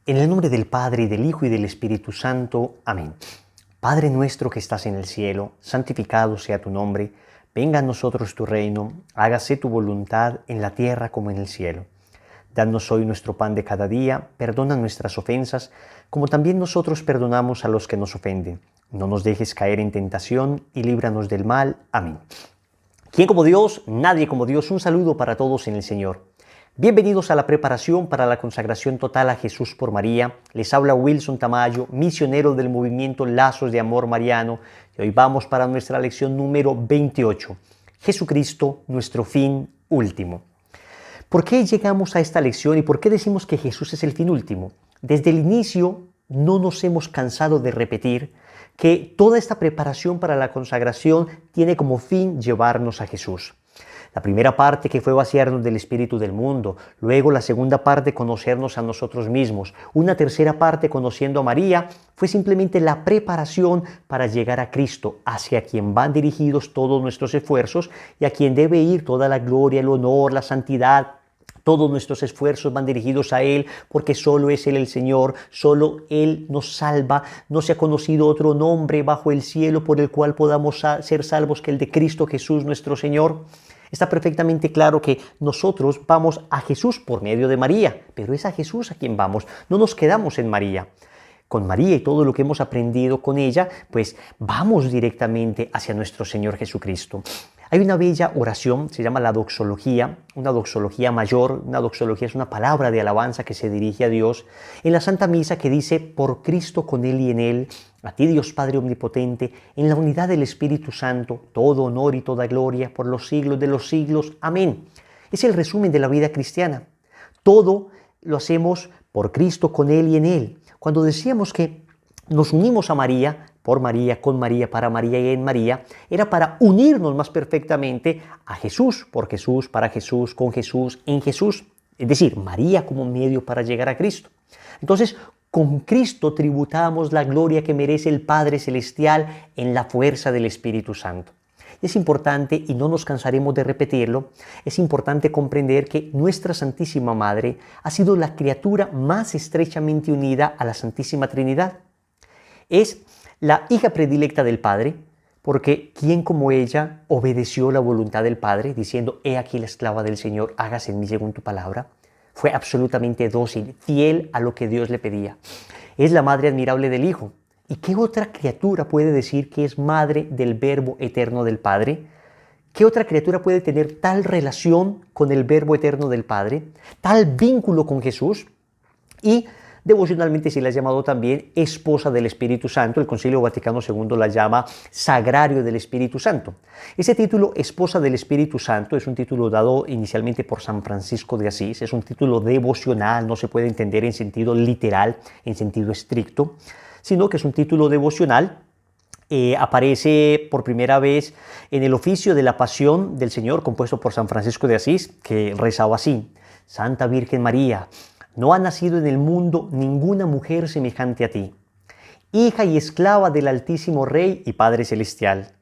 En el nombre del Padre, y del Hijo, y del Espíritu Santo. Amén. Padre nuestro que estás en el cielo, santificado sea tu nombre. Venga a nosotros tu reino, hágase tu voluntad en la tierra como en el cielo. Danos hoy nuestro pan de cada día, perdona nuestras ofensas, como también nosotros perdonamos a los que nos ofenden. No nos dejes caer en tentación y líbranos del mal. Amén. ¿Quién como Dios? Nadie como Dios. Un saludo para todos en el Señor. Bienvenidos a la preparación para la consagración total a Jesús por María. Les habla Wilson Tamayo, misionero del movimiento Lazos de Amor Mariano. Y hoy vamos para nuestra lección número 28. Jesucristo, nuestro fin último. ¿Por qué llegamos a esta lección y por qué decimos que Jesús es el fin último? Desde el inicio no nos hemos cansado de repetir que toda esta preparación para la consagración tiene como fin llevarnos a Jesús. La primera parte que fue vaciarnos del espíritu del mundo, luego la segunda parte conocernos a nosotros mismos, una tercera parte conociendo a María, fue simplemente la preparación para llegar a Cristo, hacia quien van dirigidos todos nuestros esfuerzos y a quien debe ir toda la gloria, el honor, la santidad. Todos nuestros esfuerzos van dirigidos a Él porque solo es Él el Señor, solo Él nos salva. No se ha conocido otro nombre bajo el cielo por el cual podamos ser salvos que el de Cristo Jesús nuestro Señor. Está perfectamente claro que nosotros vamos a Jesús por medio de María, pero es a Jesús a quien vamos, no nos quedamos en María. Con María y todo lo que hemos aprendido con ella, pues vamos directamente hacia nuestro Señor Jesucristo. Hay una bella oración, se llama la doxología, una doxología mayor. Una doxología es una palabra de alabanza que se dirige a Dios en la Santa Misa, que dice: por Cristo, con Él y en Él, a ti Dios Padre Omnipotente, en la unidad del Espíritu Santo, todo honor y toda gloria por los siglos de los siglos. Amén. Es el resumen de la vida cristiana. Todo lo hacemos por Cristo, con Él y en Él. Cuando decíamos que nos unimos a María, por María, con María, para María y en María, era para unirnos más perfectamente a Jesús, por Jesús, para Jesús, con Jesús, en Jesús. Es decir, María como medio para llegar a Cristo. Entonces, con Cristo tributamos la gloria que merece el Padre Celestial en la fuerza del Espíritu Santo. Es importante, y no nos cansaremos de repetirlo, es importante comprender que nuestra Santísima Madre ha sido la criatura más estrechamente unida a la Santísima Trinidad. Es la hija predilecta del Padre, porque ¿quién como ella obedeció la voluntad del Padre, diciendo: he aquí la esclava del Señor, hágase en mí según tu palabra? Fue absolutamente dócil, fiel a lo que Dios le pedía. Es la madre admirable del Hijo. ¿Y qué otra criatura puede decir que es madre del Verbo eterno del Padre? ¿Qué otra criatura puede tener tal relación con el Verbo eterno del Padre, tal vínculo con Jesús? Y devocionalmente se la ha llamado también esposa del Espíritu Santo. El Concilio Vaticano II la llama sagrario del Espíritu Santo. Ese título, esposa del Espíritu Santo, es un título dado inicialmente por San Francisco de Asís. Es un título devocional, no se puede entender en sentido literal, en sentido estricto, sino que es un título devocional. Aparece por primera vez en el oficio de la Pasión del Señor, compuesto por San Francisco de Asís, que rezaba así: Santa Virgen María, no ha nacido en el mundo ninguna mujer semejante a ti, hija y esclava del Altísimo Rey y Padre Celestial,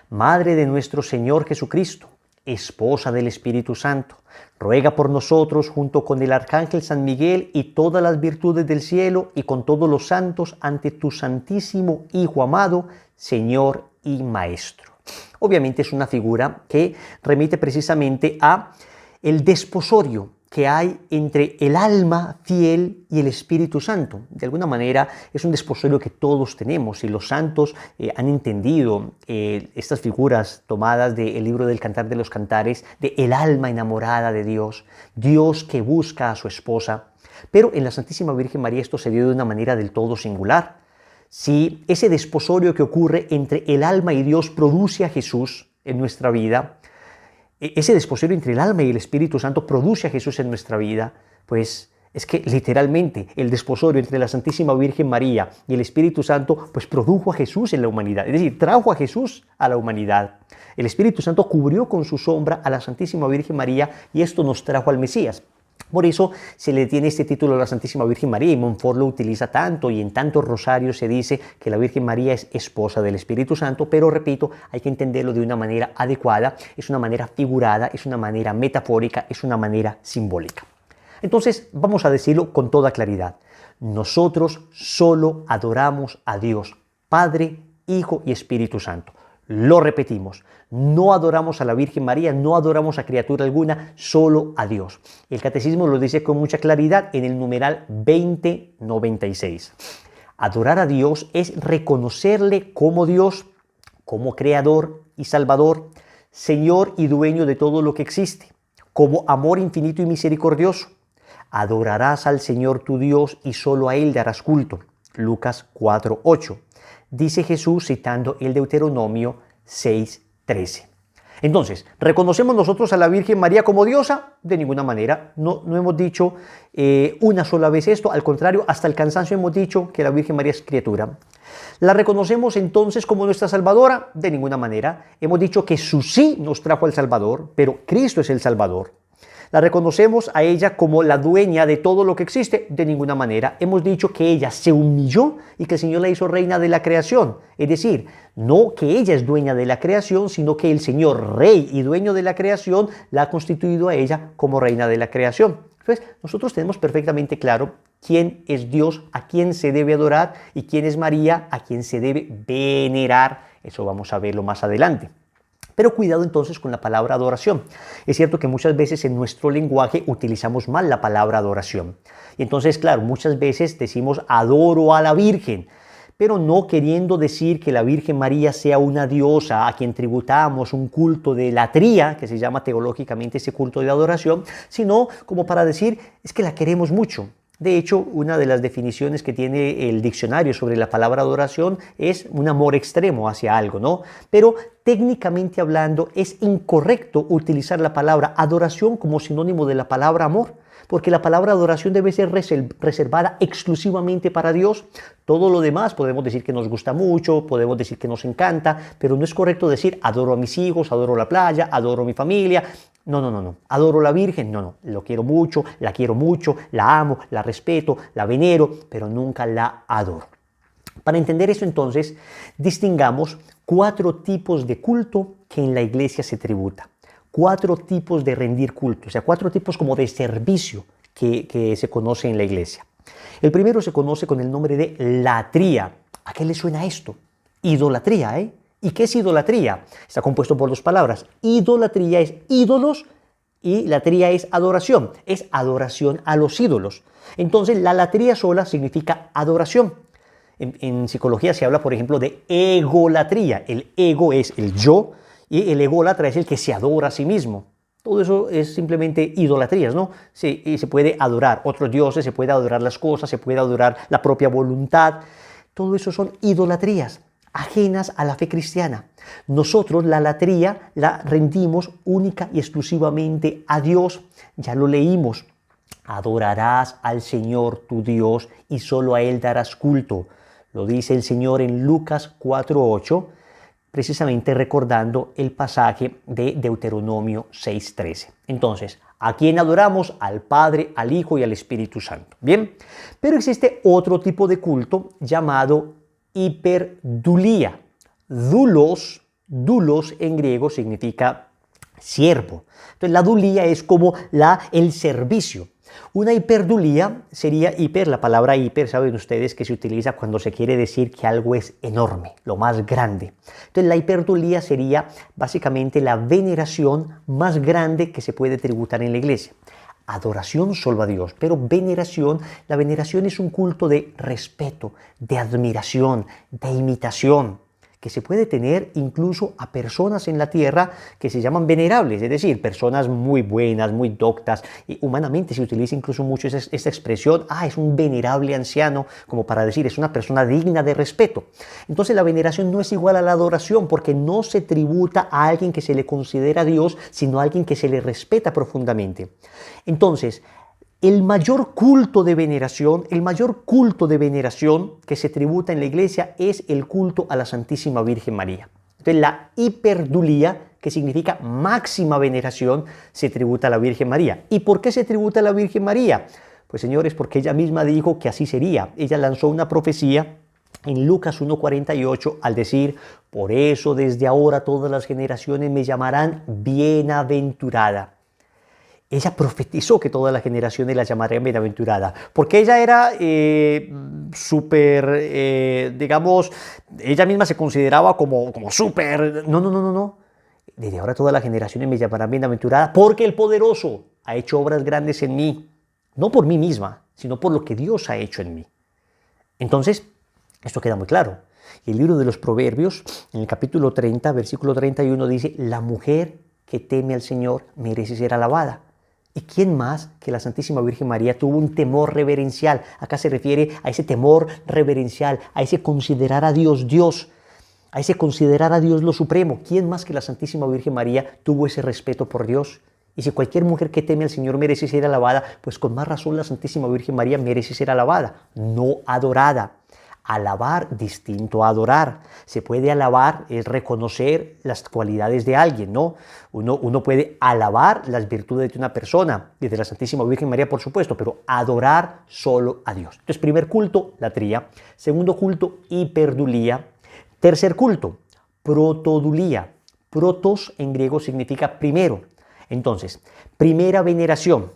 Madre de nuestro Señor Jesucristo, esposa del Espíritu Santo, ruega por nosotros junto con el Arcángel San Miguel y todas las virtudes del cielo y con todos los santos ante tu Santísimo Hijo amado, Señor y Maestro. Obviamente es una figura que remite precisamente a el desposorio que hay entre el alma fiel y el Espíritu Santo. De alguna manera es un desposorio que todos tenemos, y los santos han entendido estas figuras tomadas del libro del Cantar de los Cantares, de el alma enamorada de Dios, Dios que busca a su esposa. Pero en la Santísima Virgen María esto se dio de una manera del todo singular. Si ese desposorio que ocurre entre el alma y Dios produce a Jesús en nuestra vida, ese desposorio entre el alma y el Espíritu Santo produce a Jesús en nuestra vida, pues es que literalmente el desposorio entre la Santísima Virgen María y el Espíritu Santo pues produjo a Jesús en la humanidad, es decir, trajo a Jesús a la humanidad. El Espíritu Santo cubrió con su sombra a la Santísima Virgen María y esto nos trajo al Mesías. Por eso se le tiene este título a la Santísima Virgen María, y Montfort lo utiliza tanto, y en tantos rosarios se dice que la Virgen María es esposa del Espíritu Santo, pero repito, hay que entenderlo de una manera adecuada, es una manera figurada, es una manera metafórica, es una manera simbólica. Entonces vamos a decirlo con toda claridad. Nosotros solo adoramos a Dios, Padre, Hijo y Espíritu Santo. Lo repetimos, no adoramos a la Virgen María, no adoramos a criatura alguna, solo a Dios. El Catecismo lo dice con mucha claridad en el numeral 2096. Adorar a Dios es reconocerle como Dios, como Creador y Salvador, Señor y dueño de todo lo que existe, como amor infinito y misericordioso. Adorarás al Señor tu Dios y solo a Él darás culto. Lucas 4:8. Dice Jesús citando el Deuteronomio 6:13. Entonces, ¿reconocemos nosotros a la Virgen María como diosa? De ninguna manera. No hemos dicho una sola vez esto. Al contrario, hasta el cansancio hemos dicho que la Virgen María es criatura. ¿La reconocemos entonces como nuestra Salvadora? De ninguna manera. Hemos dicho que su sí nos trajo al Salvador, pero Cristo es el Salvador. ¿La reconocemos a ella como la dueña de todo lo que existe? De ninguna manera. Hemos dicho que ella se humilló y que el Señor la hizo reina de la creación. Es decir, no que ella es dueña de la creación, sino que el Señor, rey y dueño de la creación, la ha constituido a ella como reina de la creación. Entonces, nosotros tenemos perfectamente claro quién es Dios, a quién se debe adorar, y quién es María, a quién se debe venerar. Eso vamos a verlo más adelante. Pero cuidado entonces con la palabra adoración. Es cierto que muchas veces en nuestro lenguaje utilizamos mal la palabra adoración. Y entonces, claro, muchas veces decimos adoro a la Virgen, pero no queriendo decir que la Virgen María sea una diosa a quien tributamos un culto de latría, que se llama teológicamente ese culto de adoración, sino como para decir es que la queremos mucho. De hecho, una de las definiciones que tiene el diccionario sobre la palabra adoración es un amor extremo hacia algo, ¿no? Pero técnicamente hablando, es incorrecto utilizar la palabra adoración como sinónimo de la palabra amor, porque la palabra adoración debe ser reservada exclusivamente para Dios. Todo lo demás podemos decir que nos gusta mucho, podemos decir que nos encanta, pero no es correcto decir adoro a mis hijos, adoro la playa, adoro a mi familia. No. Adoro a la Virgen, no. Lo quiero mucho, la amo, la respeto, la venero, pero nunca la adoro. Para entender eso entonces, distingamos 4 tipos de culto que en la iglesia se tributa. 4 tipos de rendir culto, o sea, 4 tipos como de servicio que se conoce en la iglesia. El primero se conoce con el nombre de latría. ¿A qué le suena esto? Idolatría, ¿eh? ¿Y qué es idolatría? Está compuesto por 2 palabras. Idolatría es ídolos y latría es adoración a los ídolos. Entonces, la latría sola significa adoración. En psicología se habla, por ejemplo, de egolatría. El ego es el yo y el ególatra es el que se adora a sí mismo. Todo eso es simplemente idolatrías, ¿no? Y se puede adorar otros dioses, se puede adorar las cosas, se puede adorar la propia voluntad. Todo eso son idolatrías ajenas a la fe cristiana. Nosotros la latría la rendimos única y exclusivamente a Dios. Ya lo leímos. Adorarás al Señor tu Dios y solo a Él darás culto. Lo dice el Señor en Lucas 4:8, precisamente recordando el pasaje de Deuteronomio 6:13. Entonces, ¿a quién adoramos? Al Padre, al Hijo y al Espíritu Santo. Bien, pero existe otro tipo de culto llamado hiperdulía. Dulos en griego significa siervo. Entonces la dulía es como el servicio. Una hiperdulía sería la palabra hiper, saben ustedes que se utiliza cuando se quiere decir que algo es enorme, lo más grande. Entonces la hiperdulía sería básicamente la veneración más grande que se puede tributar en la iglesia. Adoración solo a Dios, pero veneración, la veneración es un culto de respeto, de admiración, de imitación, que se puede tener incluso a personas en la tierra que se llaman venerables, es decir, personas muy buenas, muy doctas, y humanamente se utiliza incluso mucho esta expresión, es un venerable anciano, como para decir, es una persona digna de respeto. Entonces la veneración no es igual a la adoración, porque no se tributa a alguien que se le considera Dios, sino a alguien que se le respeta profundamente. Entonces, el mayor culto de veneración que se tributa en la iglesia es el culto a la Santísima Virgen María. Entonces la hiperdulía, que significa máxima veneración, se tributa a la Virgen María. ¿Y por qué se tributa a la Virgen María? Pues señores, porque ella misma dijo que así sería. Ella lanzó una profecía en Lucas 1:48 al decir, por eso desde ahora todas las generaciones me llamarán bienaventurada. ella profetizó que todas las generaciones la llamarían bienaventurada, porque ella era súper, digamos, ella misma se consideraba como súper, no. Desde ahora todas las generaciones me llamarán bienaventurada, porque el poderoso ha hecho obras grandes en mí, no por mí misma, sino por lo que Dios ha hecho en mí. Entonces, esto queda muy claro. El libro de los Proverbios, en el capítulo 30, versículo 31, dice: la mujer que teme al Señor merece ser alabada. ¿Y quién más que la Santísima Virgen María tuvo un temor reverencial? Acá se refiere a ese temor reverencial, a ese considerar a Dios Dios, a ese considerar a Dios lo supremo. ¿Quién más que la Santísima Virgen María tuvo ese respeto por Dios? Y si cualquier mujer que teme al Señor merece ser alabada, pues con más razón la Santísima Virgen María merece ser alabada, no adorada. Alabar distinto a adorar. Se puede alabar, es reconocer las cualidades de alguien, ¿no? Uno puede alabar las virtudes de una persona, desde la Santísima Virgen María, por supuesto, pero adorar solo a Dios. Entonces, primer culto, latría. Segundo culto, hiperdulía. Tercer culto, protodulía. Protos en griego significa primero. Entonces, primera veneración.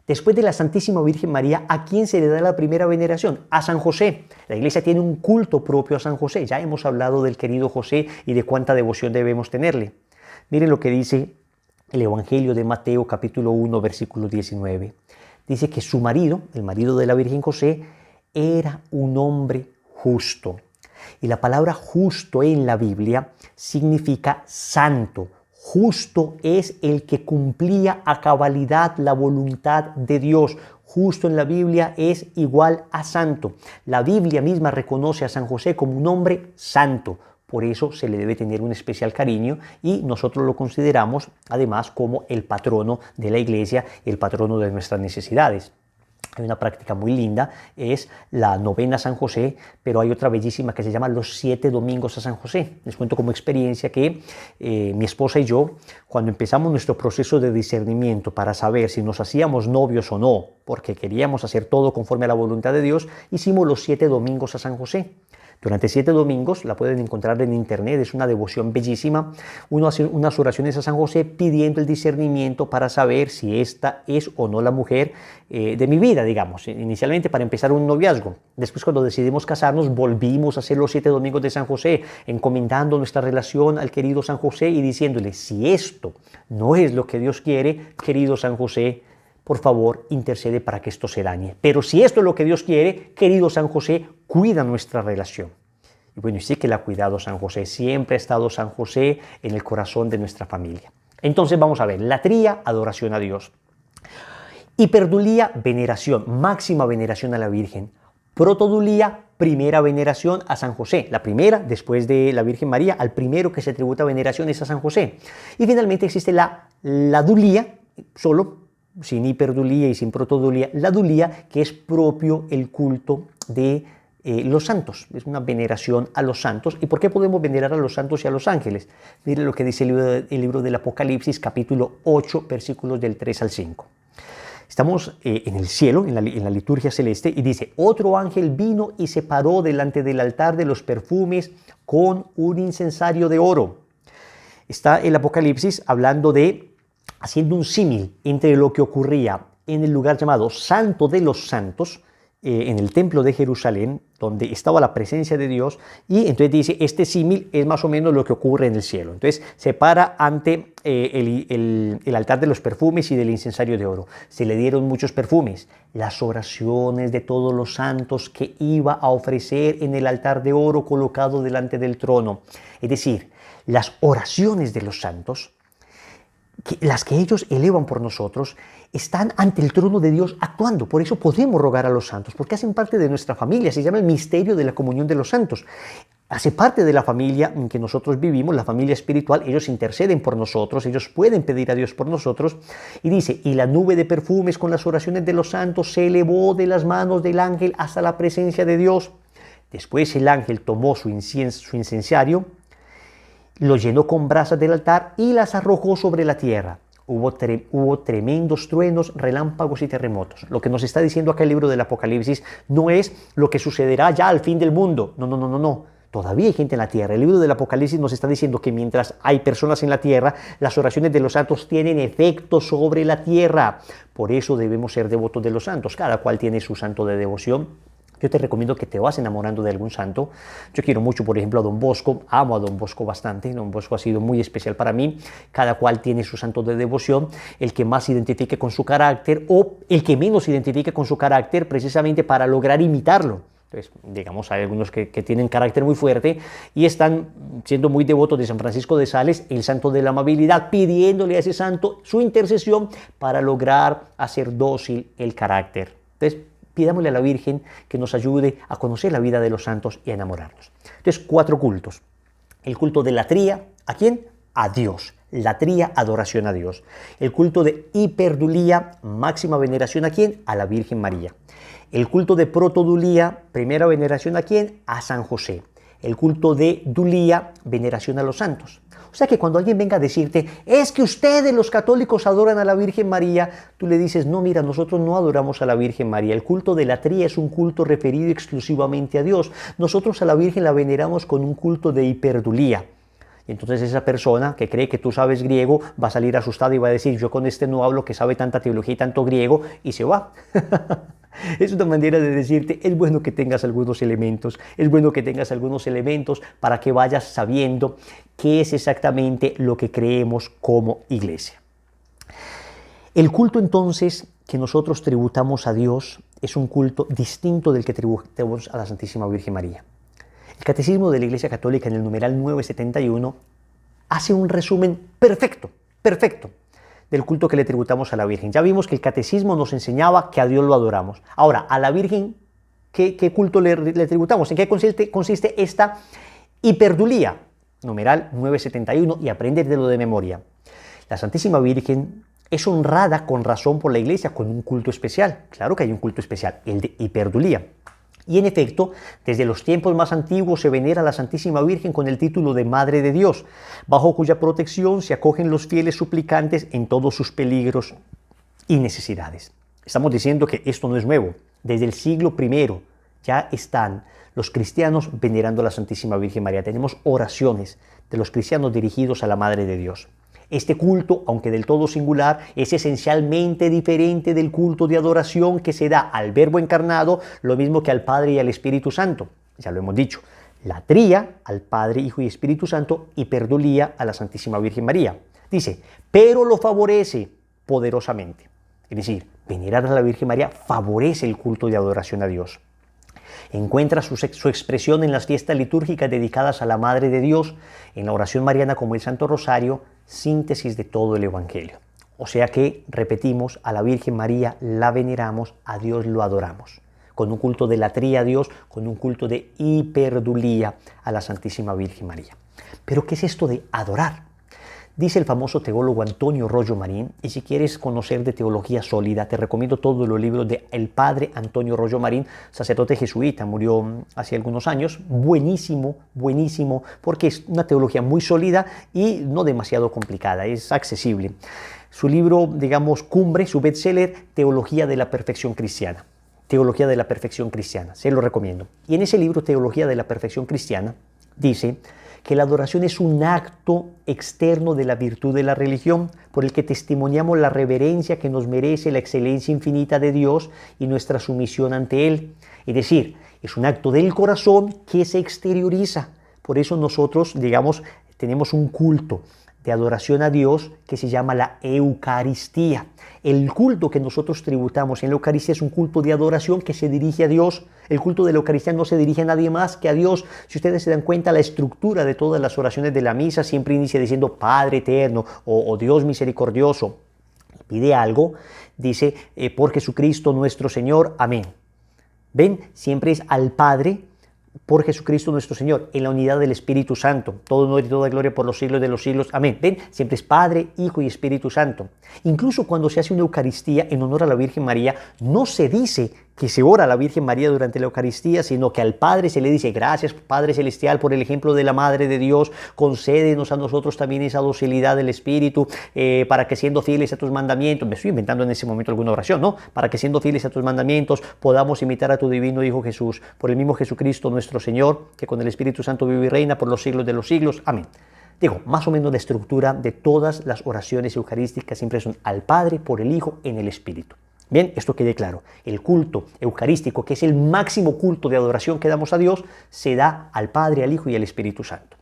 Después de la Santísima Virgen María, ¿a quién se le da la primera veneración? A San José. La Iglesia tiene un culto propio a San José. Ya hemos hablado del querido José y de cuánta devoción debemos tenerle. Miren lo que dice el Evangelio de Mateo, capítulo 1, versículo 19. Dice que su marido, el marido de la Virgen José, era un hombre justo. Y la palabra justo en la Biblia significa santo. Justo es el que cumplía a cabalidad la voluntad de Dios. Justo en la Biblia es igual a santo. La Biblia misma reconoce a San José como un hombre santo. Por eso se le debe tener un especial cariño y nosotros lo consideramos además como el patrono de la Iglesia, el patrono de nuestras necesidades. Hay una práctica muy linda, es la novena a San José, pero hay otra bellísima que se llama los 7 domingos a San José. Les cuento como experiencia que mi esposa y yo, cuando empezamos nuestro proceso de discernimiento para saber si nos hacíamos novios o no, porque queríamos hacer todo conforme a la voluntad de Dios, hicimos los 7 domingos a San José. Durante 7 domingos, la pueden encontrar en internet, es una devoción bellísima. Uno hace unas oraciones a San José pidiendo el discernimiento para saber si esta es o no la mujer de mi vida, digamos. Inicialmente para empezar un noviazgo. Después, cuando decidimos casarnos, volvimos a hacer los 7 domingos de San José, encomendando nuestra relación al querido San José y diciéndole: si esto no es lo que Dios quiere, querido San José, por favor, intercede para que esto se dañe. Pero si esto es lo que Dios quiere, querido San José, cuida nuestra relación. Y bueno, y sí que la ha cuidado San José. Siempre ha estado San José en el corazón de nuestra familia. Entonces vamos a ver, latría, adoración a Dios. Hiperdulía, veneración, máxima veneración a la Virgen. Protodulía, primera veneración a San José. La primera, después de la Virgen María, al primero que se tributa veneración es a San José. Y finalmente existe la dulía, solo, sin hiperdulía y sin protodulía, la dulía, que es propio el culto de los santos. Es una veneración a los santos. ¿Y por qué podemos venerar a los santos y a los ángeles? Mire lo que dice el libro del Apocalipsis, capítulo 8, versículos del 3 al 5. Estamos en el cielo, en la liturgia celeste, y dice: otro ángel vino y se paró delante del altar de los perfumes con un incensario de oro. Está el Apocalipsis hablando de, haciendo un símil entre lo que ocurría en el lugar llamado Santo de los Santos, en el templo de Jerusalén, donde estaba la presencia de Dios, y entonces dice, este símil es más o menos lo que ocurre en el cielo. Entonces se para ante el altar de los perfumes y del incensario de oro. Se le dieron muchos perfumes, las oraciones de todos los santos que iba a ofrecer en el altar de oro colocado delante del trono. Es decir, las oraciones de los santos, las que ellos elevan por nosotros, están ante el trono de Dios actuando. Por eso podemos rogar a los santos, porque hacen parte de nuestra familia. Se llama el misterio de la comunión de los santos. Hace parte de la familia en que nosotros vivimos, la familia espiritual. Ellos interceden por nosotros, ellos pueden pedir a Dios por nosotros. Y dice, y la nube de perfumes con las oraciones de los santos se elevó de las manos del ángel hasta la presencia de Dios. Después el ángel tomó su incensario, lo llenó con brasas del altar y las arrojó sobre la tierra. Hubo tremendos truenos, relámpagos y terremotos. Lo que nos está diciendo acá el libro del Apocalipsis no es lo que sucederá ya al fin del mundo. No. Todavía hay gente en la tierra. El libro del Apocalipsis nos está diciendo que mientras hay personas en la tierra, las oraciones de los santos tienen efecto sobre la tierra. Por eso debemos ser devotos de los santos. Cada cual tiene su santo de devoción. Yo te recomiendo que te vas enamorando de algún santo. Yo quiero mucho, por ejemplo, a Don Bosco. Amo a Don Bosco bastante. Don Bosco ha sido muy especial para mí. Cada cual tiene su santo de devoción. El que más se identifique con su carácter o el que menos se identifique con su carácter, precisamente para lograr imitarlo. Entonces, digamos, hay algunos que tienen carácter muy fuerte y están siendo muy devotos de San Francisco de Sales, el santo de la amabilidad, pidiéndole a ese santo su intercesión para lograr hacer dócil el carácter. Entonces, pidámosle a la Virgen que nos ayude a conocer la vida de los santos y a enamorarnos. Entonces, 4 cultos. El culto de latría, ¿a quién? A Dios. Latría, adoración a Dios. El culto de hiperdulía, máxima veneración, ¿a quién? A la Virgen María. El culto de protodulía, primera veneración, ¿a quién? A San José. El culto de dulía, veneración a los santos. O sea que cuando alguien venga a decirte, es que ustedes los católicos adoran a la Virgen María, tú le dices, no, mira, nosotros no adoramos a la Virgen María. El culto de latría es un culto referido exclusivamente a Dios. Nosotros a la Virgen la veneramos con un culto de hiperdulía. Y entonces esa persona que cree que tú sabes griego va a salir asustada y va a decir, yo con este no hablo que sabe tanta teología y tanto griego, y se va. Es una manera de decirte, es bueno que tengas algunos elementos, para que vayas sabiendo qué es exactamente lo que creemos como iglesia. El culto entonces que nosotros tributamos a Dios es un culto distinto del que tributamos a la Santísima Virgen María. El Catecismo de la Iglesia Católica en el numeral 971 hace un resumen perfecto del culto que le tributamos a la Virgen. Ya vimos que el Catecismo nos enseñaba que a Dios lo adoramos. Ahora, a la Virgen, ¿qué culto le tributamos? ¿En qué consiste esta hiperdulía? Numeral 971, y apréndetelo de memoria. La Santísima Virgen es honrada con razón por la Iglesia con un culto especial. Claro que hay un culto especial, el de hiperdulía. Y en efecto, desde los tiempos más antiguos se venera a la Santísima Virgen con el título de Madre de Dios, bajo cuya protección se acogen los fieles suplicantes en todos sus peligros y necesidades. Estamos diciendo que esto no es nuevo. Desde el siglo I ya están los cristianos venerando a la Santísima Virgen María. Tenemos oraciones de los cristianos dirigidos a la Madre de Dios. Este culto, aunque del todo singular, es esencialmente diferente del culto de adoración que se da al Verbo encarnado, lo mismo que al Padre y al Espíritu Santo. Ya lo hemos dicho. Latría al Padre, Hijo y Espíritu Santo, y hiperdulía a la Santísima Virgen María. Dice, pero lo favorece poderosamente. Es decir, venerar a la Virgen María favorece el culto de adoración a Dios. Encuentra su expresión en las fiestas litúrgicas dedicadas a la Madre de Dios, en la oración mariana como el Santo Rosario, síntesis de todo el Evangelio. O sea que, repetimos, a la Virgen María la veneramos, a Dios lo adoramos, con un culto de latría a Dios, con un culto de hiperdulía a la Santísima Virgen María. Pero, ¿qué es esto de adorar? Dice el famoso teólogo Antonio Rollo Marín, y si quieres conocer de teología sólida, te recomiendo todos los libros del padre Antonio Rollo Marín, sacerdote jesuita, murió hace algunos años, buenísimo, porque es una teología muy sólida y no demasiado complicada, es accesible. Su libro, digamos, cumbre, su bestseller, Teología de la Perfección Cristiana. Teología de la Perfección Cristiana, se lo recomiendo. Y en ese libro, Teología de la Perfección Cristiana, dice que la adoración es un acto externo de la virtud de la religión por el que testimoniamos la reverencia que nos merece la excelencia infinita de Dios y nuestra sumisión ante Él. Es decir, es un acto del corazón que se exterioriza. Por eso nosotros, digamos, tenemos un culto de adoración a Dios que se llama la Eucaristía. El culto que nosotros tributamos en la Eucaristía es un culto de adoración que se dirige a Dios. El culto de la Eucaristía no se dirige a nadie más que a Dios. Si ustedes se dan cuenta, la estructura de todas las oraciones de la misa siempre inicia diciendo Padre eterno o Dios misericordioso. Pide algo, dice por Jesucristo nuestro Señor, amén. ¿Ven? Siempre es al Padre, por Jesucristo nuestro Señor, en la unidad del Espíritu Santo. Todo honor y toda gloria por los siglos de los siglos. Amén. ¿Ven? Siempre es Padre, Hijo y Espíritu Santo. Incluso cuando se hace una Eucaristía en honor a la Virgen María, no se dice que se ora a la Virgen María durante la Eucaristía, sino que al Padre se le dice: gracias, Padre Celestial, por el ejemplo de la Madre de Dios, concédenos a nosotros también esa docilidad del Espíritu, para que siendo fieles a tus mandamientos, me estoy inventando en ese momento alguna oración, ¿no? Para que siendo fieles a tus mandamientos podamos imitar a tu divino Hijo Jesús, por el mismo Jesucristo nuestro Señor, que con el Espíritu Santo vive y reina por los siglos de los siglos. Amén. Digo, más o menos la estructura de todas las oraciones eucarísticas siempre son al Padre, por el Hijo, en el Espíritu. Bien, esto quede claro. El culto eucarístico, que es el máximo culto de adoración que damos a Dios, se da al Padre, al Hijo y al Espíritu Santo.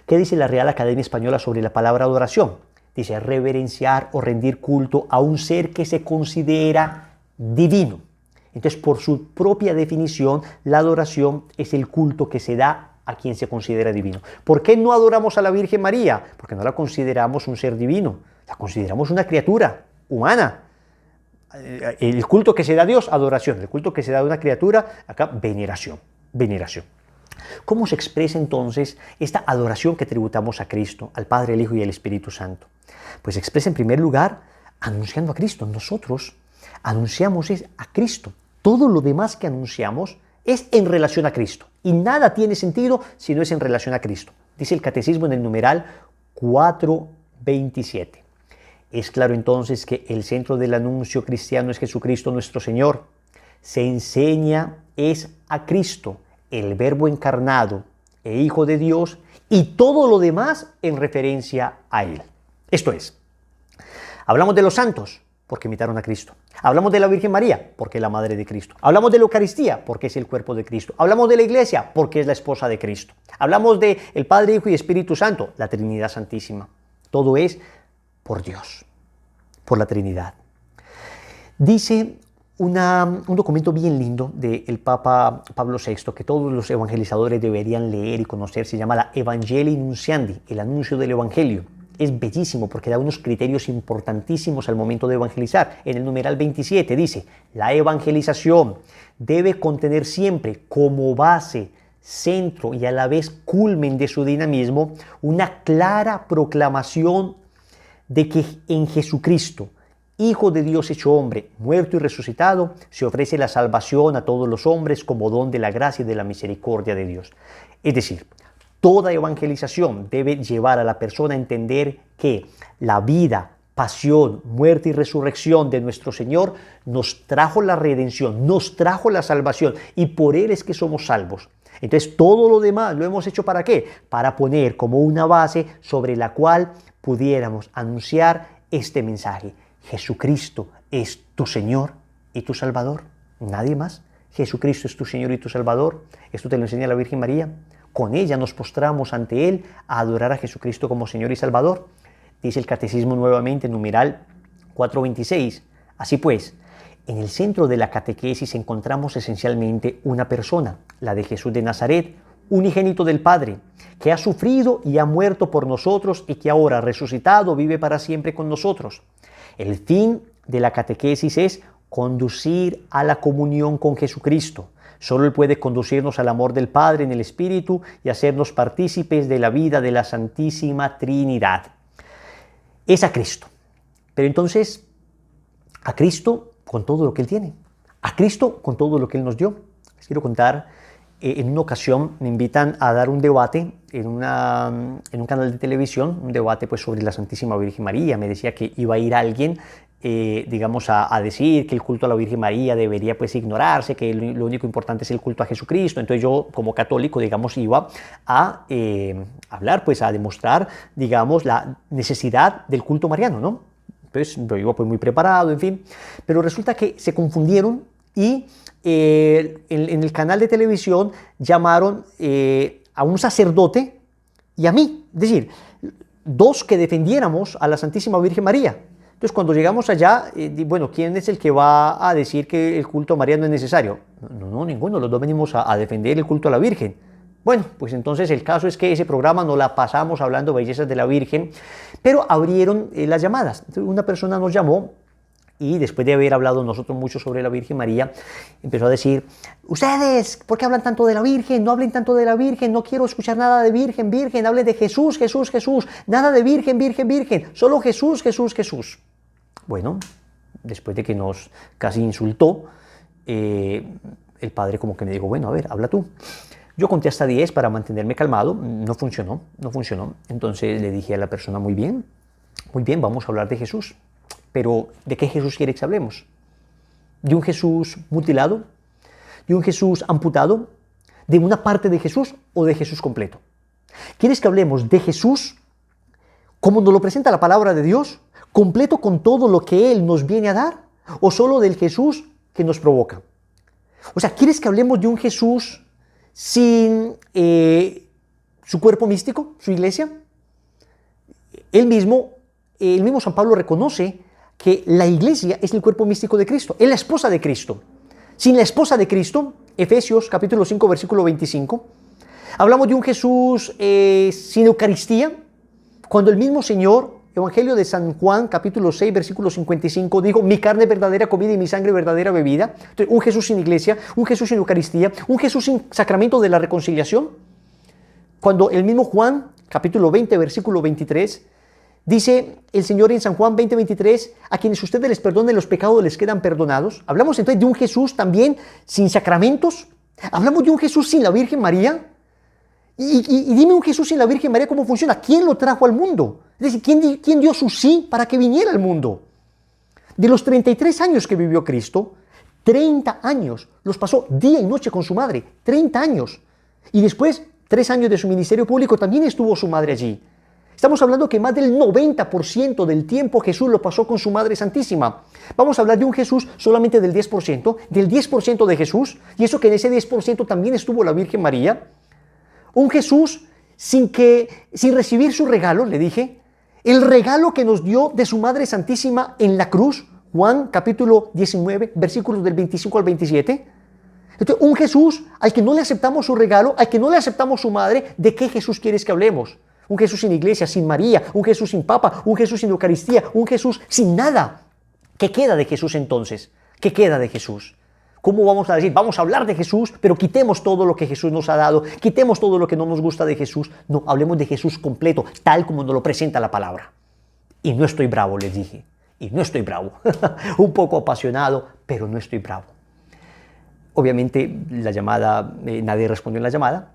¿Qué dice la Real Academia Española sobre la palabra adoración? Dice: reverenciar o rendir culto a un ser que se considera divino. Entonces, por su propia definición, la adoración es el culto que se da a quien se considera divino. ¿Por qué no adoramos a la Virgen María? Porque no la consideramos un ser divino, la consideramos una criatura humana. El culto que se da a Dios, adoración. El culto que se da a una criatura, acá, veneración. Veneración. ¿Cómo se expresa entonces esta adoración que tributamos a Cristo, al Padre, al Hijo y al Espíritu Santo? Pues se expresa en primer lugar anunciando a Cristo. Nosotros anunciamos a Cristo. Todo lo demás que anunciamos es en relación a Cristo. Y nada tiene sentido si no es en relación a Cristo. Dice el Catecismo en el numeral 427. Es claro entonces que el centro del anuncio cristiano es Jesucristo nuestro Señor. Se enseña es a Cristo, el Verbo encarnado e Hijo de Dios, y todo lo demás en referencia a Él. Esto es, hablamos de los santos porque imitaron a Cristo. Hablamos de la Virgen María porque es la Madre de Cristo. Hablamos de la Eucaristía porque es el cuerpo de Cristo. Hablamos de la Iglesia porque es la esposa de Cristo. Hablamos de el Padre, Hijo y Espíritu Santo, la Trinidad Santísima. Todo es por Dios, por la Trinidad. Dice un documento bien lindo del Papa Pablo VI que todos los evangelizadores deberían leer y conocer. Se llama la Evangelii Nunciandi, el anuncio del Evangelio. Es bellísimo porque da unos criterios importantísimos al momento de evangelizar. En el numeral 27 dice: la evangelización debe contener siempre como base, centro y a la vez culmen de su dinamismo una clara proclamación de que en Jesucristo, Hijo de Dios hecho hombre, muerto y resucitado, se ofrece la salvación a todos los hombres como don de la gracia y de la misericordia de Dios. Es decir, toda evangelización debe llevar a la persona a entender que la vida, pasión, muerte y resurrección de nuestro Señor nos trajo la redención, nos trajo la salvación, y por Él es que somos salvos. Entonces todo lo demás lo hemos hecho ¿para qué? Para poner como una base sobre la cual pudiéramos anunciar este mensaje. Jesucristo es tu Señor y tu Salvador, nadie más. Jesucristo es tu Señor y tu Salvador. Esto te lo enseña la Virgen María. Con ella nos postramos ante Él a adorar a Jesucristo como Señor y Salvador. Dice el Catecismo nuevamente, numeral 426. Así pues, en el centro de la catequesis encontramos esencialmente una persona, la de Jesús de Nazaret, unigénito del Padre, que ha sufrido y ha muerto por nosotros y que ahora, resucitado, vive para siempre con nosotros. El fin de la catequesis es conducir a la comunión con Jesucristo. Solo Él puede conducirnos al amor del Padre en el Espíritu y hacernos partícipes de la vida de la Santísima Trinidad. Es a Cristo. Pero entonces, a Cristo con todo lo que Él tiene. A Cristo con todo lo que Él nos dio. Les quiero contar, en una ocasión me invitan a dar un debate en un canal de televisión, un debate pues sobre la Santísima Virgen María. Me decía que iba a ir alguien digamos, a decir que el culto a la Virgen María debería pues ignorarse, que lo único importante es el culto a Jesucristo. Entonces yo, como católico, digamos, iba a hablar, pues a demostrar, digamos, la necesidad del culto mariano, ¿no? Entonces yo iba pues muy preparado, en fin. Pero resulta que se confundieron y en el canal de televisión llamaron a un sacerdote y a mí, es decir, dos que defendiéramos a la Santísima Virgen María. Entonces, cuando llegamos allá, bueno, ¿quién es el que va a decir que el culto a María no es necesario? No, ninguno, los dos venimos a defender el culto a la Virgen. Bueno, pues entonces el caso es que ese programa no la pasamos hablando bellezas de la Virgen, pero abrieron las llamadas. Entonces, una persona nos llamó y después de haber hablado nosotros mucho sobre la Virgen María, empezó a decir: ustedes, ¿por qué hablan tanto de la Virgen? No hablen tanto de la Virgen, no quiero escuchar nada de Virgen, Virgen, hablen de Jesús, Jesús, Jesús, nada de Virgen, Virgen, Virgen, solo Jesús, Jesús, Jesús. Bueno, después de que nos casi insultó, el padre como que me dijo, bueno, a ver, habla tú. Yo conté hasta 10 para mantenerme calmado, no funcionó. Entonces le dije a la persona, muy bien, vamos a hablar de Jesús. Pero, ¿de qué Jesús quiere que hablemos? ¿De un Jesús mutilado? ¿De un Jesús amputado? ¿De una parte de Jesús o de Jesús completo? ¿Quieres que hablemos de Jesús como nos lo presenta la palabra de Dios, completo con todo lo que Él nos viene a dar? ¿O solo del Jesús que nos provoca? O sea, ¿quieres que hablemos de un Jesús sin su cuerpo místico, su iglesia? El mismo San Pablo reconoce que la iglesia es el cuerpo místico de Cristo, es la esposa de Cristo. Sin la esposa de Cristo, Efesios capítulo 5, versículo 25, hablamos de un Jesús sin Eucaristía, cuando el mismo Señor, Evangelio de San Juan, capítulo 6, versículo 55, dijo, mi carne es verdadera comida y mi sangre verdadera bebida. Entonces, un Jesús sin iglesia, un Jesús sin Eucaristía, un Jesús sin sacramento de la reconciliación. Cuando el mismo Juan, capítulo 20, versículo 23, dice el Señor en San Juan 20, 23, a quienes ustedes les perdonen los pecados les quedan perdonados. Hablamos entonces de un Jesús también sin sacramentos. Hablamos de un Jesús sin la Virgen María. Y dime un Jesús sin la Virgen María, ¿cómo funciona? ¿Quién lo trajo al mundo? Es decir, ¿quién dio su sí para que viniera al mundo? De los 33 años que vivió Cristo, 30 años los pasó día y noche con su madre. 30 años. Y después, 3 años de su ministerio público, también estuvo su madre allí. Estamos hablando que más del 90% del tiempo Jesús lo pasó con su Madre Santísima. Vamos a hablar de un Jesús solamente del 10%, del 10% de Jesús, y eso que en ese 10% también estuvo la Virgen María. Un Jesús sin recibir su regalo, le dije, el regalo que nos dio de su Madre Santísima en la cruz, Juan capítulo 19, versículos del 25 al 27. Entonces, un Jesús al que no le aceptamos su regalo, al que no le aceptamos su madre, ¿de qué Jesús quieres que hablemos? Un Jesús sin iglesia, sin María, un Jesús sin Papa, un Jesús sin Eucaristía, un Jesús sin nada. ¿Qué queda de Jesús entonces? ¿Qué queda de Jesús? ¿Cómo vamos a decir? Vamos a hablar de Jesús, pero quitemos todo lo que Jesús nos ha dado, quitemos todo lo que no nos gusta de Jesús. No, hablemos de Jesús completo, tal como nos lo presenta la palabra. Y no estoy bravo, les dije. Y no estoy bravo. Un poco apasionado, pero no estoy bravo. Obviamente, la llamada, nadie respondió en la llamada.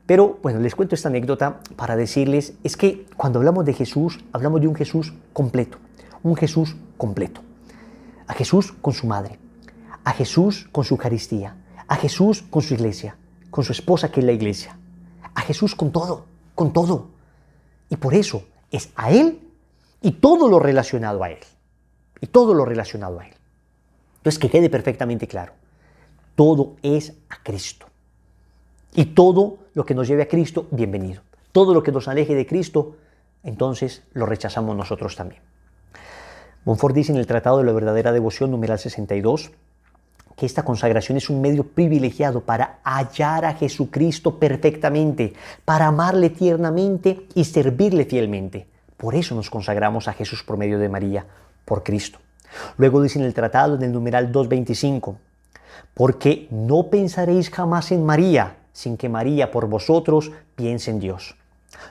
Pero, bueno, les cuento esta anécdota para decirles, es que cuando hablamos de Jesús, hablamos de un Jesús completo. Un Jesús completo. A Jesús con su madre. A Jesús con su Eucaristía, a Jesús con su iglesia, con su esposa que es la iglesia, a Jesús con todo, con todo. Y por eso es a Él y todo lo relacionado a Él. Y todo lo relacionado a Él. Entonces, que quede perfectamente claro, todo es a Cristo. Y todo lo que nos lleve a Cristo, bienvenido. Todo lo que nos aleje de Cristo, entonces lo rechazamos nosotros también. Montfort dice en el Tratado de la Verdadera Devoción, numeral 62, que esta consagración es un medio privilegiado para hallar a Jesucristo perfectamente, para amarle tiernamente y servirle fielmente. Por eso nos consagramos a Jesús por medio de María, por Cristo. Luego dice en el tratado, en el numeral 225, porque no pensaréis jamás en María, sin que María por vosotros piense en Dios.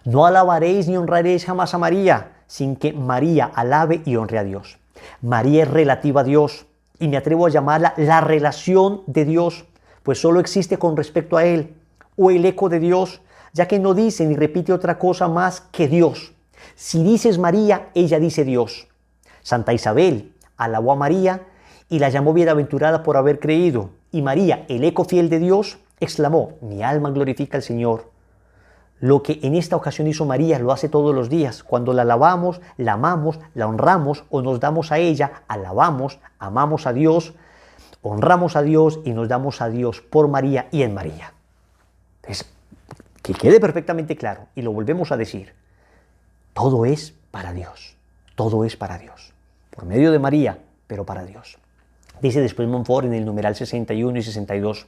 No alabaréis ni honraréis jamás a María, sin que María alabe y honre a Dios. María es relativa a Dios, y me atrevo a llamarla la relación de Dios, pues solo existe con respecto a Él, o el eco de Dios, ya que no dice ni repite otra cosa más que Dios. Si dices María, ella dice Dios. Santa Isabel alabó a María y la llamó bienaventurada por haber creído, y María, el eco fiel de Dios, exclamó, mi alma glorifica al Señor. Lo que en esta ocasión hizo María lo hace todos los días. Cuando la alabamos, la amamos, la honramos o nos damos a ella, alabamos, amamos a Dios, honramos a Dios y nos damos a Dios por María y en María. Entonces, que quede perfectamente claro y lo volvemos a decir. Todo es para Dios. Todo es para Dios. Por medio de María, pero para Dios. Dice después Montfort en el numeral 61 y 62.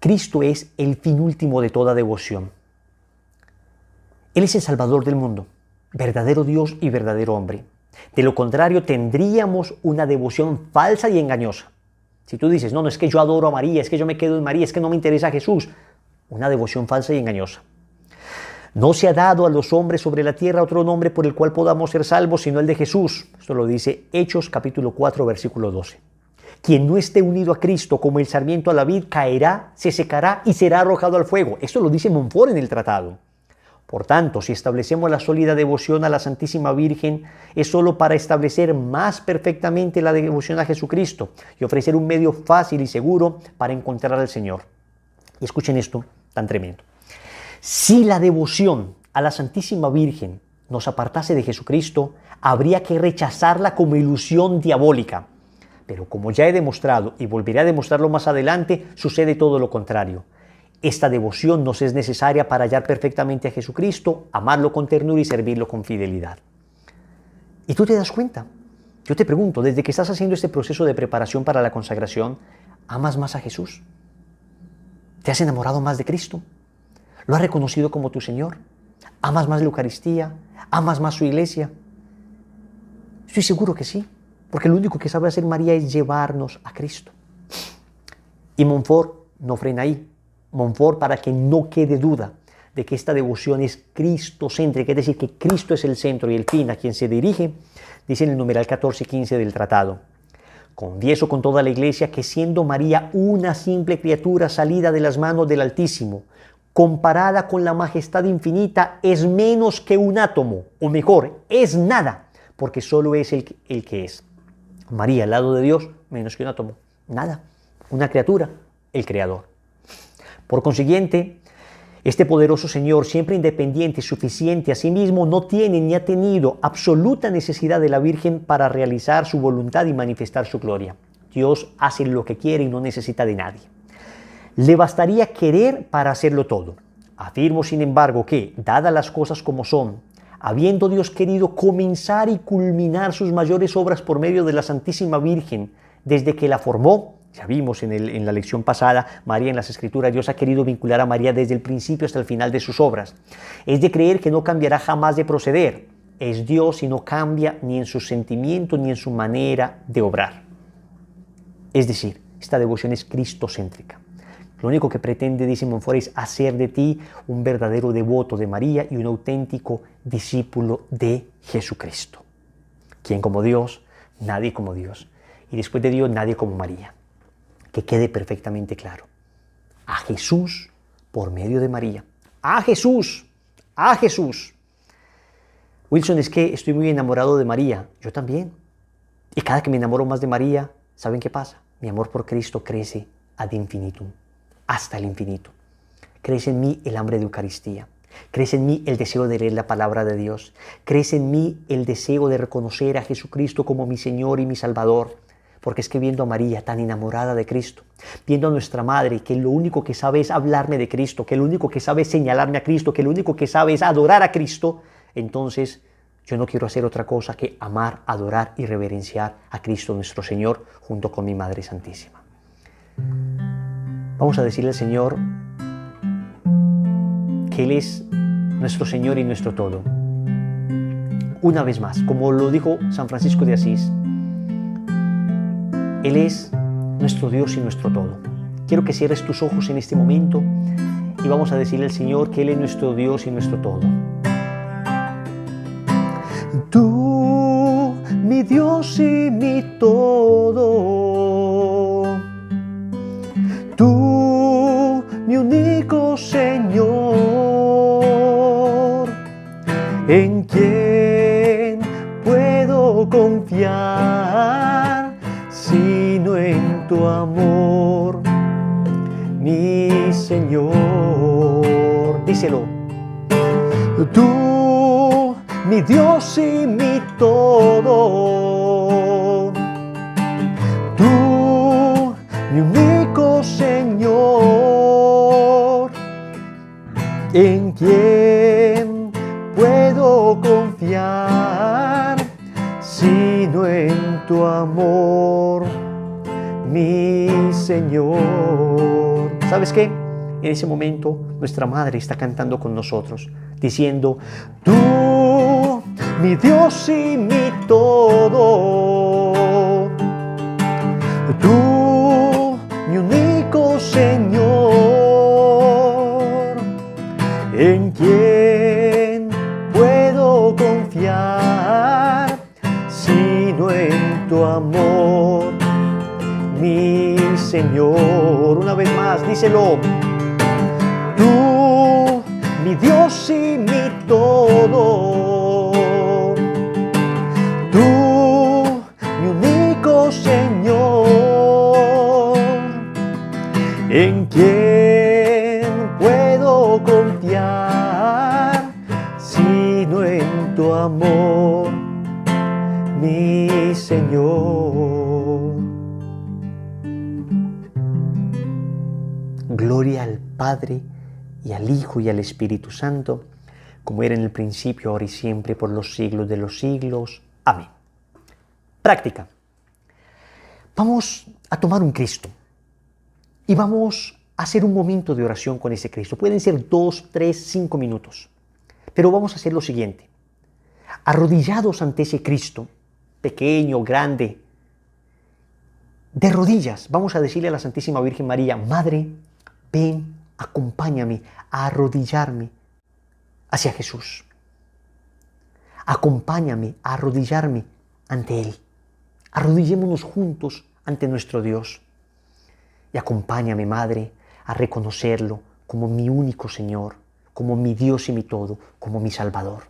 Cristo es el fin último de toda devoción. Él es el Salvador del mundo, verdadero Dios y verdadero hombre. De lo contrario, tendríamos una devoción falsa y engañosa. Si tú dices, no, es que yo adoro a María, es que yo me quedo en María, es que no me interesa a Jesús. Una devoción falsa y engañosa. No se ha dado a los hombres sobre la tierra otro nombre por el cual podamos ser salvos, sino el de Jesús. Esto lo dice Hechos capítulo 4, versículo 12. Quien no esté unido a Cristo como el sarmiento a la vid caerá, se secará y será arrojado al fuego. Esto lo dice Montfort en el tratado. Por tanto, si establecemos la sólida devoción a la Santísima Virgen, es solo para establecer más perfectamente la devoción a Jesucristo y ofrecer un medio fácil y seguro para encontrar al Señor. Y escuchen esto tan tremendo. Si la devoción a la Santísima Virgen nos apartase de Jesucristo, habría que rechazarla como ilusión diabólica. Pero como ya he demostrado y volveré a demostrarlo más adelante, sucede todo lo contrario. Esta devoción nos es necesaria para hallar perfectamente a Jesucristo, amarlo con ternura y servirlo con fidelidad. ¿Y tú te das cuenta? Yo te pregunto, desde que estás haciendo este proceso de preparación para la consagración, ¿amas más a Jesús? ¿Te has enamorado más de Cristo? ¿Lo has reconocido como tu Señor? ¿Amas más la Eucaristía? ¿Amas más su iglesia? Estoy seguro que sí, porque lo único que sabe hacer María es llevarnos a Cristo. Y Montfort no frena ahí. Montfort, para que no quede duda de que esta devoción es cristocéntrica, es decir, que Cristo es el centro y el fin a quien se dirige, dice en el numeral 1415 del tratado: confieso con toda la iglesia que siendo María una simple criatura salida de las manos del Altísimo, comparada con la majestad infinita, es menos que un átomo, o mejor, es nada, porque solo es el que es. María, al lado de Dios, menos que un átomo, nada, una criatura, el Creador. Por consiguiente, este poderoso Señor, siempre independiente y suficiente a sí mismo, no tiene ni ha tenido absoluta necesidad de la Virgen para realizar su voluntad y manifestar su gloria. Dios hace lo que quiere y no necesita de nadie. Le bastaría querer para hacerlo todo. Afirmo, sin embargo, que, dadas las cosas como son, habiendo Dios querido comenzar y culminar sus mayores obras por medio de la Santísima Virgen, desde que la formó, ya vimos en la lección pasada, María en las Escrituras, Dios ha querido vincular a María desde el principio hasta el final de sus obras. Es de creer que no cambiará jamás de proceder. Es Dios y no cambia ni en sus sentimientos ni en su manera de obrar. Es decir, esta devoción es cristocéntrica. Lo único que pretende, dice Montfort, es hacer de ti un verdadero devoto de María y un auténtico discípulo de Jesucristo. ¿Quién como Dios? Nadie como Dios. Y después de Dios, nadie como María. Que quede perfectamente claro. A Jesús por medio de María. A Jesús. A Jesús. Wilson, es que estoy muy enamorado de María. Yo también. Y cada que me enamoro más de María, ¿saben qué pasa? Mi amor por Cristo crece ad infinitum. Hasta el infinito. Crece en mí el hambre de Eucaristía. Crece en mí el deseo de leer la palabra de Dios. Crece en mí el deseo de reconocer a Jesucristo como mi Señor y mi Salvador. Porque es que viendo a María tan enamorada de Cristo, viendo a nuestra Madre que lo único que sabe es hablarme de Cristo, que lo único que sabe es señalarme a Cristo, que lo único que sabe es adorar a Cristo, entonces yo no quiero hacer otra cosa que amar, adorar y reverenciar a Cristo nuestro Señor junto con mi Madre Santísima. Vamos a decirle al Señor que Él es nuestro Señor y nuestro todo. Una vez más, como lo dijo San Francisco de Asís, Él es nuestro Dios y nuestro todo. Quiero que cierres tus ojos en este momento y vamos a decirle al Señor que Él es nuestro Dios y nuestro todo. Tú, mi Dios y mi todo. Tú, mi único Señor, en quien puedo confiar, sino en tu amor, mi Señor. Díselo. Tú, mi Dios y mi todo. Tú, mi único Señor, en quien puedo confiar, sino en tu amor, mi Señor. ¿Sabes qué? En ese momento nuestra Madre está cantando con nosotros, diciendo: tú, mi Dios y mi todo. Tú, mi único Señor, en quien puedo confiar, sino en tu amor, Señor. Una vez más, díselo. Tú, mi Dios y mi todo. Tú, mi único Señor. ¿En quién puedo confiar sino en tu amor, mi Señor? Gloria al Padre, y al Hijo, y al Espíritu Santo, como era en el principio, ahora y siempre, por los siglos de los siglos. Amén. Práctica. Vamos a tomar un Cristo y vamos a hacer un momento de oración con ese Cristo. Pueden ser 2, 3, 5 minutos. Pero vamos a hacer lo siguiente. Arrodillados ante ese Cristo, pequeño, grande, de rodillas, vamos a decirle a la Santísima Virgen María: Madre, ven, acompáñame a arrodillarme hacia Jesús. Acompáñame a arrodillarme ante Él. Arrodillémonos juntos ante nuestro Dios. Y acompáñame, Madre, a reconocerlo como mi único Señor, como mi Dios y mi todo, como mi Salvador.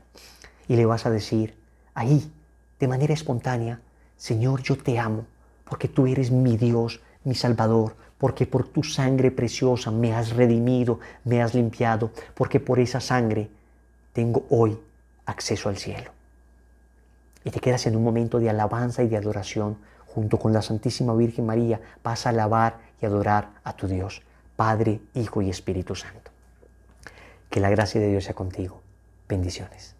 Y le vas a decir ahí, de manera espontánea: Señor, yo te amo, porque tú eres mi Dios, mi Salvador, porque por tu sangre preciosa me has redimido, me has limpiado, porque por esa sangre tengo hoy acceso al cielo. Y te quedas en un momento de alabanza y de adoración. Junto con la Santísima Virgen María vas a alabar y adorar a tu Dios, Padre, Hijo y Espíritu Santo. Que la gracia de Dios sea contigo. Bendiciones.